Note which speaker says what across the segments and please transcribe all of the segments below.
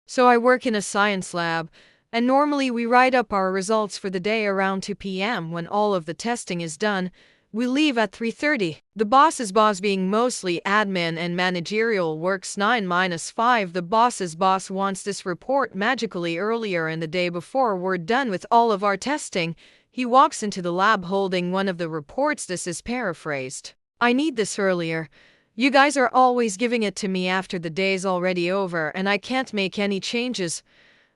Speaker 1: So I work in a science lab, and normally we write up our results for the day around 2 p.m. when all of the testing is done. We leave at 3:30. The boss's boss, being mostly admin and managerial, works 9-5. The boss's boss wants this report magically earlier in the day before we're done with all of our testing. He walks into the lab holding one of the reports. This is paraphrased. "I need this earlier. You guys are always giving it to me after the day's already over and I can't make any changes.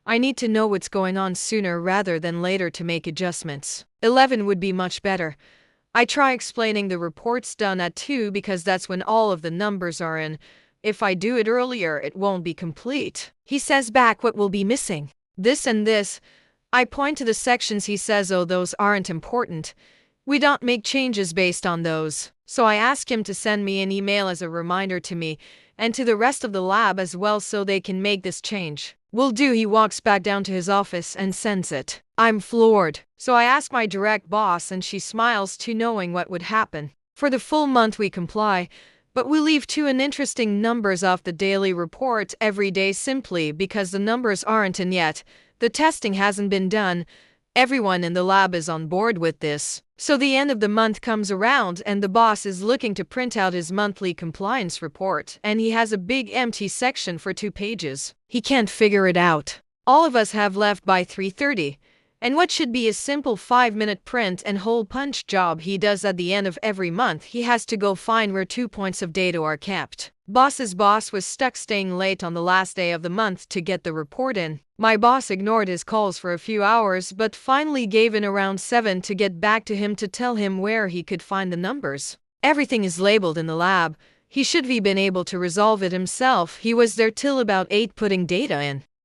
Speaker 1: I need to know what's going on sooner rather than later to make adjustments. 11 would be much better." I try explaining the report's done at 2 because that's when all of the numbers are in. If I do it earlier, it won't be complete. He says back, "What will be missing?" "This and this." I point to the sections. He says, "Oh, those aren't important. We don't make changes based on those." So I ask him to send me an email as a reminder to me and to the rest of the lab as well so they can make this change. "Will do." He walks back down to his office and sends it. I'm floored. So I ask my direct boss and she smiles too, knowing what would happen. For the full month we comply, but we leave 2 uninteresting numbers off the daily report every day simply because the numbers aren't in yet. The testing hasn't been done. Everyone in the lab is on board with this. So the end of the month comes around and the boss is looking to print out his monthly compliance report and he has a big empty section for 2 pages. He can't figure it out. All of us have left by 3:30. And what should be a simple 5-minute print and hole punch job he does at the end of every month, he has to go find where 2 points of data are kept. Boss's boss was stuck staying late on the last day of the month to get the report in. My boss ignored his calls for a few hours but finally gave in around 7 to get back to him to tell him where he could find the numbers. Everything is labeled in the lab. He should have been able to resolve it himself. He was there till about 8 putting data in.